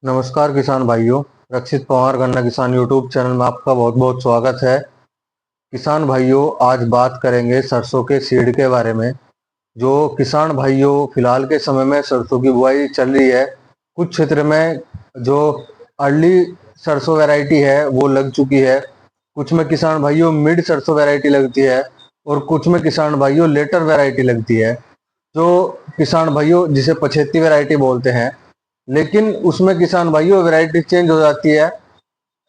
नमस्कार किसान भाइयों। रक्षित पवार गन्ना किसान यूट्यूब चैनल में आपका बहुत बहुत स्वागत है। किसान भाइयों, आज बात करेंगे सरसों के सीड के बारे में। जो किसान भाइयों फिलहाल के समय में सरसों की बुआई चल रही है, कुछ क्षेत्र में जो अर्ली सरसों वैरायटी है वो लग चुकी है, कुछ में किसान भाइयों मिड सरसों वैरायटी लगती है और कुछ में किसान भाइयों लेटर वैरायटी लगती है, जो किसान भाइयों जिसे पछेती वैरायटी बोलते हैं। लेकिन उसमें किसान भाइयों वैरायटी चेंज हो जाती है।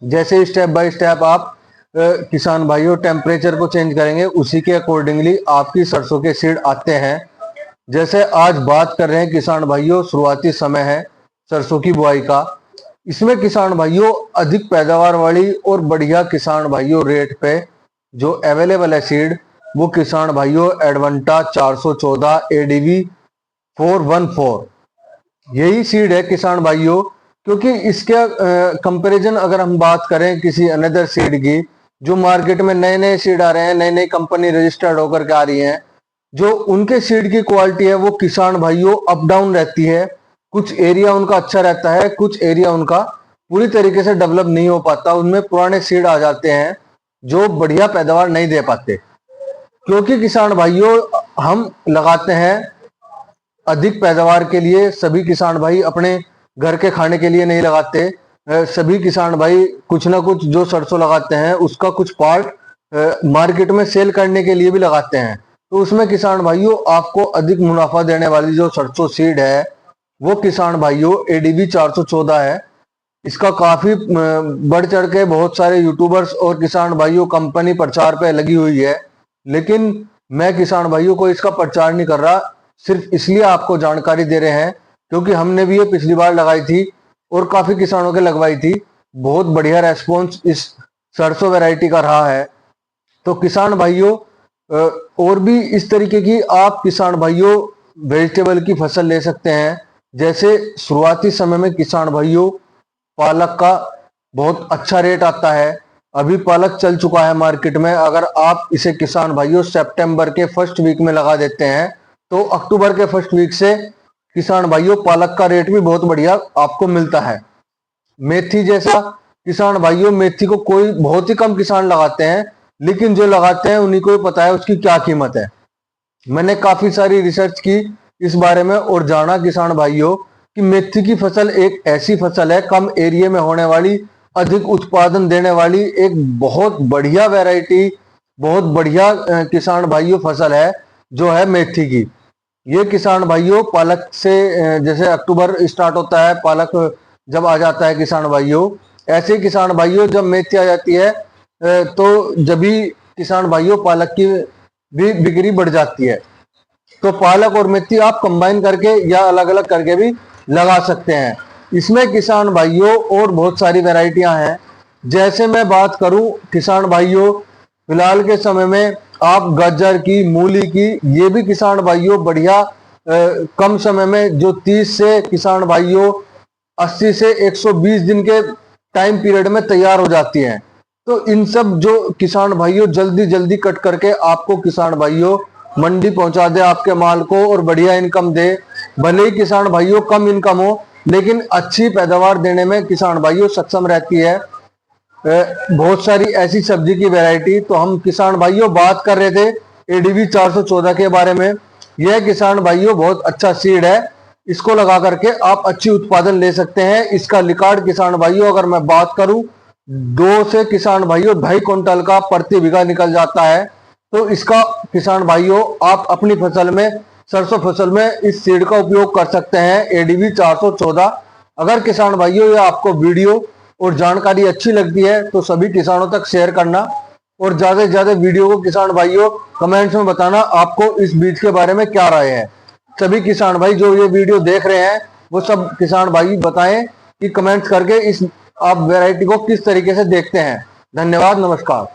जैसे स्टेप बाय स्टेप आप किसान भाइयों टेम्परेचर को चेंज करेंगे, उसी के अकॉर्डिंगली आपकी सरसों के सीड आते हैं। जैसे आज बात कर रहे हैं किसान भाइयों, शुरुआती समय है सरसों की बुआई का। इसमें किसान भाइयों अधिक पैदावार वाली और बढ़िया किसान भाइयों रेट पे जो अवेलेबल है सीड, वो किसान भाइयों एडवंटा 414 एडीवी 414 यही सीड है किसान भाइयों। क्योंकि इसके कंपैरिजन अगर हम बात करें किसी अनदर सीड की, जो मार्केट में नए नए सीड आ रहे हैं, नई नई कंपनी रजिस्टर्ड होकर के आ रही हैं, जो उनके सीड की क्वालिटी है वो किसान भाइयों अप डाउन रहती है। कुछ एरिया उनका अच्छा रहता है, कुछ एरिया उनका पूरी तरीके से डेवलप नहीं हो पाता, उनमें पुराने सीड आ जाते हैं जो बढ़िया पैदावार नहीं दे पाते। क्योंकि किसान भाइयों हम लगाते हैं अधिक पैदावार के लिए, सभी किसान भाई अपने घर के खाने के लिए नहीं लगाते। सभी किसान भाई कुछ ना कुछ जो सरसों लगाते हैं उसका कुछ पार्ट मार्केट में सेल करने के लिए भी लगाते हैं। तो उसमें किसान भाइयों आपको अधिक मुनाफा देने वाली जो सरसों सीड है वो किसान भाइयों एडीबी 414 है। इसका काफी बढ़ चढ़ के बहुत सारे यूट्यूबर्स और किसान भाइयों कंपनी प्रचार पे लगी हुई है, लेकिन मैं किसान भाइयों को इसका प्रचार नहीं कर रहा, सिर्फ इसलिए आपको जानकारी दे रहे हैं क्योंकि हमने भी ये पिछली बार लगाई थी और काफी किसानों के लगवाई थी। बहुत बढ़िया रेस्पॉन्स इस सरसों वैरायटी का रहा है। तो किसान भाइयों और भी इस तरीके की आप किसान भाइयों वेजिटेबल की फसल ले सकते हैं। जैसे शुरुआती समय में किसान भाइयों पालक का बहुत अच्छा रेट आता है। अभी पालक चल चुका है मार्केट में। अगर आप इसे किसान भाइयों सितंबर के फर्स्ट वीक में लगा देते हैं तो अक्टूबर के फर्स्ट वीक से किसान भाइयों पालक का रेट भी बहुत बढ़िया आपको मिलता है। मेथी जैसा किसान भाइयों, मेथी को कोई बहुत ही कम किसान लगाते हैं, लेकिन जो लगाते हैं उन्हीं को ही पता है उसकी क्या कीमत है। मैंने काफी सारी रिसर्च की इस बारे में और जाना किसान भाइयों कि मेथी की फसल एक ऐसी फसल है, कम एरिया में होने वाली, अधिक उत्पादन देने वाली एक बहुत बढ़िया वैरायटी, बहुत बढ़िया किसान भाइयों फसल है जो है मेथी की। ये किसान भाइयों पालक से जैसे अक्टूबर स्टार्ट होता है, पालक जब आ जाता है किसान भाइयों, ऐसे किसान भाइयों जब मेथी आ जाती है तो जब भी किसान भाइयों पालक की भी बिक्री बढ़ जाती है। तो पालक और मेथी आप कंबाइन करके या अलग अलग करके भी लगा सकते हैं। इसमें किसान भाइयों और बहुत सारी वैरायटियां हैं। जैसे मैं बात करूं किसान भाइयों, फिलहाल के समय में आप गाजर की, मूली की, ये भी किसान भाइयों बढ़िया कम समय में जो 30 से किसान भाइयों 80 से 120 दिन के टाइम पीरियड में तैयार हो जाती हैं। तो इन सब जो किसान भाइयों जल्दी जल्दी कट करके आपको किसान भाइयों मंडी पहुंचा दे आपके माल को और बढ़िया इनकम दे। भले ही किसान भाइयों कम इनकम हो, लेकिन अच्छी पैदावार देने में किसान भाइयों सक्षम रहती है। बहुत सारी ऐसी सब्जी की वैरायटी। तो हम किसान भाइयों बात कर रहे थे एडीबी 414 के बारे में। यह किसान भाइयों बहुत अच्छा सीड है, इसको लगा करके आप अच्छी उत्पादन ले सकते हैं। इसका रिकॉर्ड किसान भाइयों अगर मैं बात करूं 2 से किसान भाइयों 2.5 क्विंटल का प्रति बीघा निकल जाता है। तो इसका किसान भाइयों आप अपनी फसल में, सरसों फसल में इस सीड का उपयोग कर सकते हैं एडीबी 414। अगर किसान भाइयों ये आपको वीडियो और जानकारी अच्छी लगती है तो सभी किसानों तक शेयर करना और ज्यादा से ज्यादा वीडियो को किसान भाइयों कमेंट्स में बताना आपको इस बीज के बारे में क्या राय है। सभी किसान भाई जो ये वीडियो देख रहे हैं वो सब किसान भाई बताएं कि कमेंट्स करके इस आप वैरायटी को किस तरीके से देखते हैं। धन्यवाद, नमस्कार।